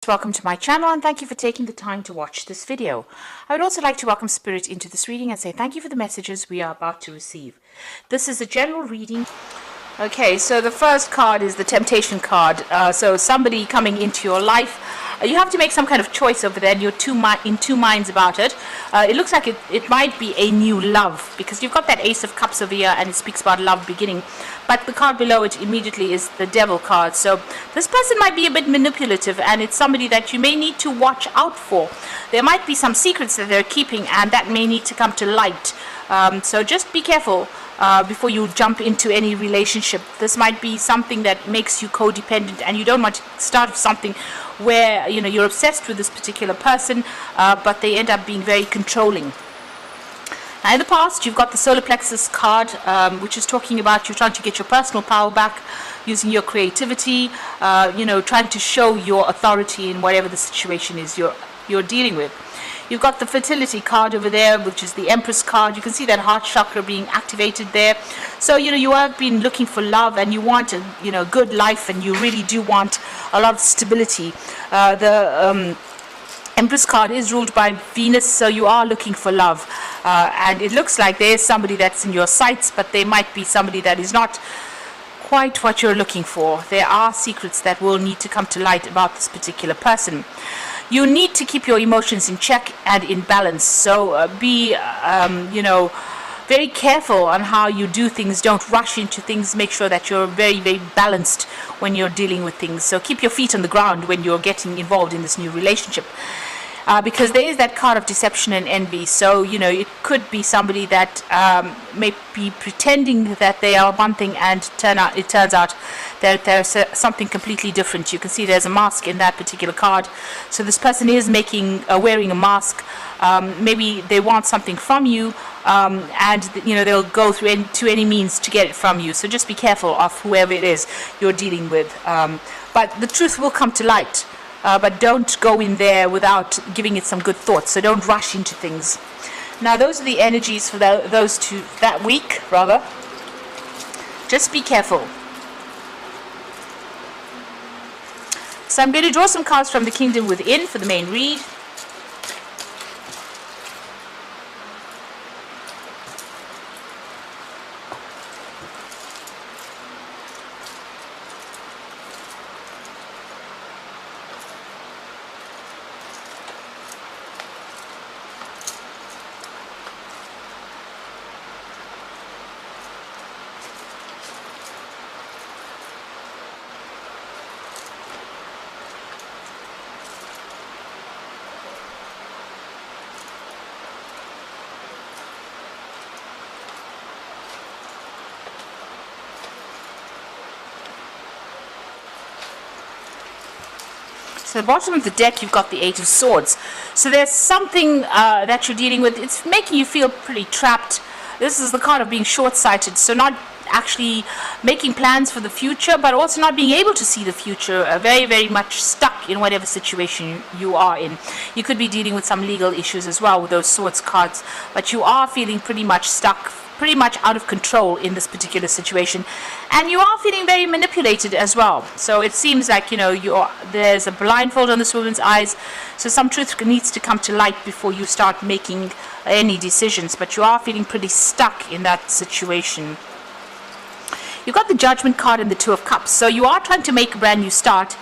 Welcome to my channel and thank you for taking the time to watch this video. I would also like to welcome Spirit into this reading and say thank you for the messages we are about to receive. This is a general reading. Okay, so the first card is the Temptation card. So somebody coming into your life. You have to make some kind of choice over there and you're in two minds about it. It looks like it might be a new love because you've got that Ace of Cups over here and it speaks about love beginning. But the card below it immediately is the Devil card. So this person might be a bit manipulative and it's somebody that you may need to watch out for. There might be some secrets that they're keeping and that may need to come to light. So just be careful before you jump into any relationship. This might be something that makes you codependent and you don't want to start something where you're obsessed with this particular person, but they end up being very controlling. Now in the past you've got the Solar Plexus card, which is talking about you trying to get your personal power back using your creativity, trying to show your authority in whatever the situation is you're dealing with. You've got the Fertility card over there, which is the Empress card. You can see that heart chakra being activated there. So, you have been looking for love and you want a good life and you really do want a lot of stability. The Empress card is ruled by Venus, so you are looking for love. And it looks like there's somebody that's in your sights, but there might be somebody that is not quite what you're looking for. There are secrets that will need to come to light about this particular person. You need to keep your emotions in check and in balance. So be, very careful on how you do things. Don't rush into things. Make sure that you're very, very balanced when you're dealing with things. So keep your feet on the ground when you're getting involved in this new relationship. Because there is that card of deception and envy. So, it could be somebody that may be pretending that they are one thing and it turns out that there's something completely different. You can see there's a mask in that particular card. So this person is wearing a mask. Maybe they want something from you and, they'll go to any means to get it from you. So just be careful of whoever it is you're dealing with. But the truth will come to light. But don't go in there without giving it some good thought. So don't rush into things. Now those are the energies for that week, rather. Just be careful. So I'm going to draw some cards from the Kingdom Within for the main read. So at the bottom of the deck, you've got the Eight of Swords. So there's something that you're dealing with. It's making you feel pretty trapped. This is the card of being short-sighted. So not actually making plans for the future, but also not being able to see the future. Very, very much stuck in whatever situation you are in. You could be dealing with some legal issues as well with those Swords cards. But you are feeling pretty much stuck, pretty much out of control in this particular situation, and you are feeling very manipulated as well. So it seems like there's a blindfold on this woman's eyes, so some truth needs to come to light before you start making any decisions, but you are feeling pretty stuck in that situation. You've got the Judgment card and the Two of Cups, so you are trying to make a brand new start.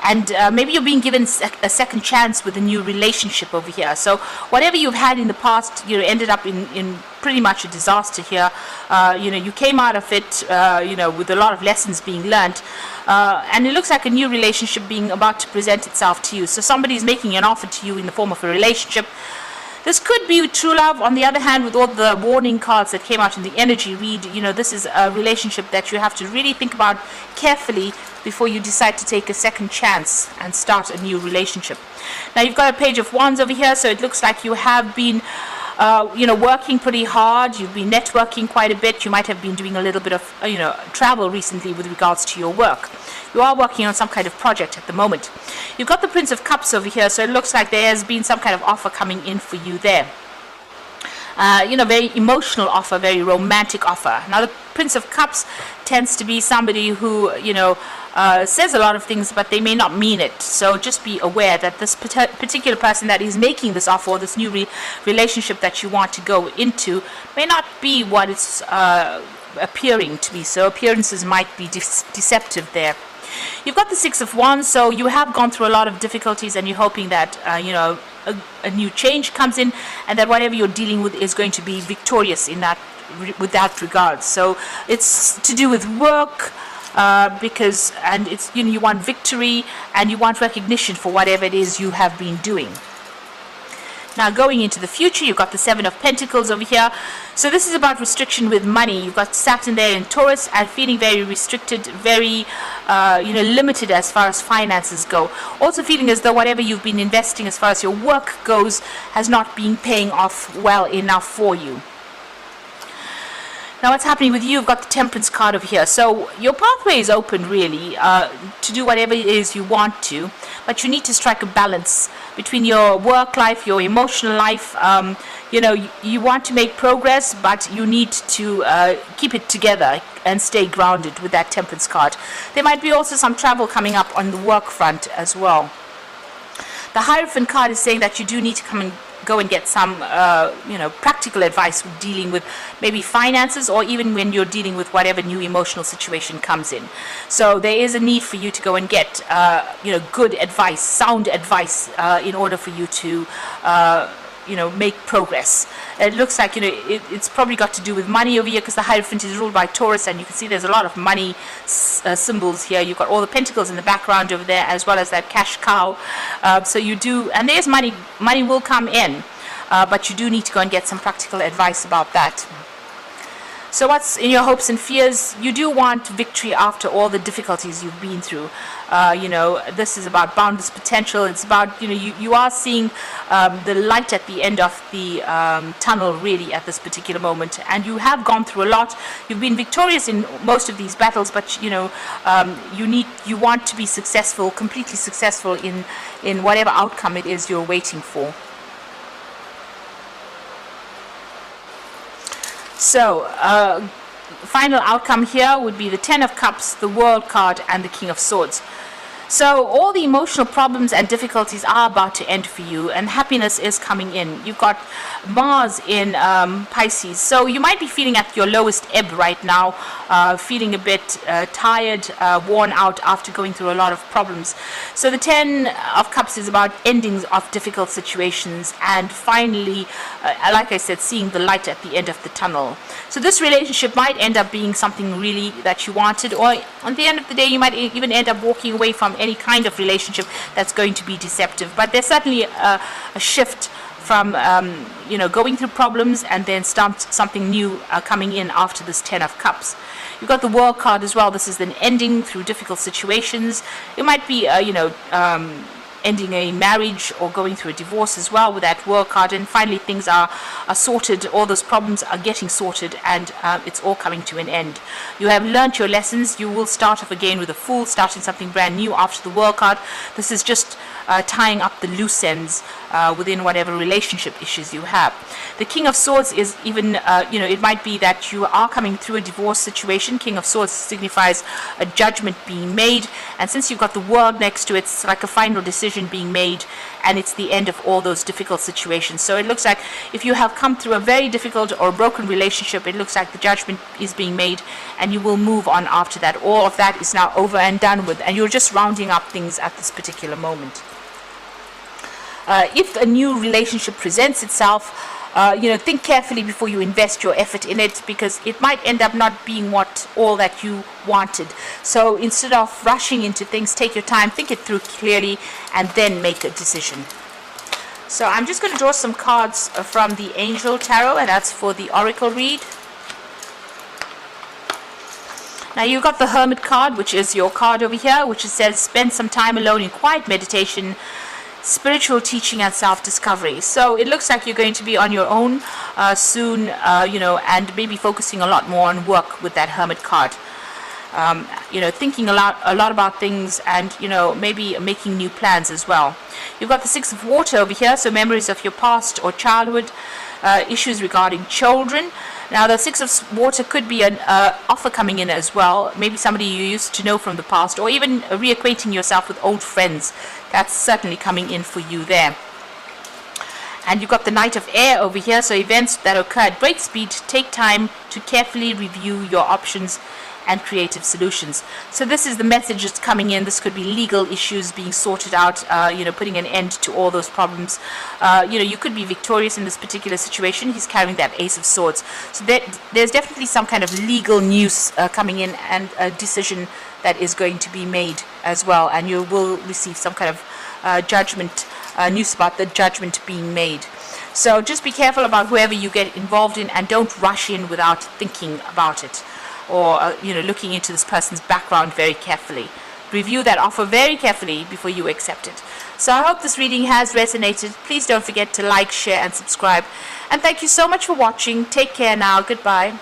And maybe you're being given a second chance with a new relationship over here. So whatever you've had in the past, ended up in pretty much a disaster here. You came out of it, with a lot of lessons being learned. And it looks like a new relationship being about to present itself to you. So somebody is making an offer to you in the form of a relationship. This could be true love. On the other hand, with all the warning cards that came out in the energy read, this is a relationship that you have to really think about carefully before you decide to take a second chance and start a new relationship. Now you've got a Page of Wands over here, so it looks like you have been working pretty hard. You've been networking quite a bit. You might have been doing a little bit of travel recently with regards to your work. You are working on some kind of project at the moment. You've got the Prince of Cups over here, so it looks like there has been some kind of offer coming in for you there. Very emotional offer, very romantic offer. Now the Prince of Cups tends to be somebody who, says a lot of things, but they may not mean it. So just be aware that this particular person that is making this offer, or this new relationship that you want to go into, may not be what it's appearing to be. So appearances might be deceptive there. You've got the Six of Wands, so you have gone through a lot of difficulties, and you're hoping that a new change comes in, and that whatever you're dealing with is going to be victorious in that with that regard. So it's to do with work, because it's you want victory and you want recognition for whatever it is you have been doing. Now going into the future, you've got the Seven of Pentacles over here. So this is about restriction with money. You've got Saturn there in Taurus, and feeling very restricted, very limited as far as finances go. Also feeling as though whatever you've been investing as far as your work goes has not been paying off well enough for you. Now what's happening with you? You've got the Temperance card over here. So your pathway is open really to do whatever it is you want to, but you need to strike a balance between your work life, your emotional life. You want to make progress, but you need to keep it together and stay grounded with that Temperance card. There might be also some travel coming up on the work front as well. The Hierophant card is saying that you do need to go and get some practical advice with dealing with maybe finances, or even when you're dealing with whatever new emotional situation comes in. So there is a need for you to go and get good advice, sound advice, in order for you to make progress. It looks like it's probably got to do with money over here, because the Hierophant is ruled by Taurus, and you can see there's a lot of money symbols here. You've got all the pentacles in the background over there, as well as that cash cow. So you do, and there's money will come in, but you do need to go and get some practical advice about that. So what's in your hopes and fears? You do want victory after all the difficulties you've been through. This is about boundless potential. It's about, you are seeing the light at the end of the tunnel really at this particular moment. And you have gone through a lot. You've been victorious in most of these battles, but you want to be successful, completely successful in whatever outcome it is you're waiting for. So, final outcome here would be the Ten of Cups, the World card, and the King of Swords. So all the emotional problems and difficulties are about to end for you, and happiness is coming in. You've got Mars in Pisces, so you might be feeling at your lowest ebb right now, feeling a bit tired, worn out after going through a lot of problems. So the Ten of Cups is about endings of difficult situations, and finally, like I said, seeing the light at the end of the tunnel. So this relationship might end up being something really that you wanted, or at the end of the day you might even end up walking away from any kind of relationship that's going to be deceptive. But there's certainly a shift from going through problems and then something new coming in after this Ten of Cups. You've got the World card as well. This is an ending through difficult situations. It might be ending a marriage or going through a divorce as well with that World card, and finally things are sorted. All those problems are getting sorted, and it's all coming to an end. You have learnt your lessons. You will start off again with a Fool, starting something brand new after the World card. This is just tying up the loose ends within whatever relationship issues you have. The King of Swords is even, it might be that you are coming through a divorce situation. King of Swords signifies a judgment being made, and since you've got the World next to it, it's like a final decision being made, and it's the end of all those difficult situations. So it looks like if you have come through a very difficult or broken relationship, it looks like the judgment is being made, and you will move on after that. All of that is now over and done with, and you're just rounding up things at this particular moment. If a new relationship presents itself, think carefully before you invest your effort in it, because it might end up not being all that you wanted. So instead of rushing into things, take your time, think it through clearly, and then make a decision. So I'm just going to draw some cards from the Angel Tarot, and that's for the Oracle read. Now you've got the Hermit card, which is your card over here, which says spend some time alone in quiet meditation, spiritual teaching, and self-discovery. So it looks like you're going to be on your own soon, and maybe focusing a lot more on work with that Hermit card. thinking a lot about things, and maybe making new plans as well. You've got the Six of Water over here, so memories of your past or childhood, issues regarding children. Now the Six of Water could be an offer coming in as well, maybe somebody you used to know from the past, or even reacquainting yourself with old friends. That's certainly coming in for you there. And you've got the Knight of Air over here, so events that occur at break speed. Take time to carefully review your options and creative solutions. So this is the message that's coming in. This could be legal issues being sorted out, putting an end to all those problems. You could be victorious in this particular situation. He's carrying that Ace of Swords. So there's definitely some kind of legal news coming in, and a decision that is going to be made as well. And you will receive some kind of judgment, news about the judgment being made. So just be careful about whoever you get involved in, and don't rush in without thinking about it, or looking into this person's background very carefully. Review that offer very carefully before you accept it. So I hope this reading has resonated. Please don't forget to like, share and subscribe, and thank you so much for watching. Take care now. Goodbye.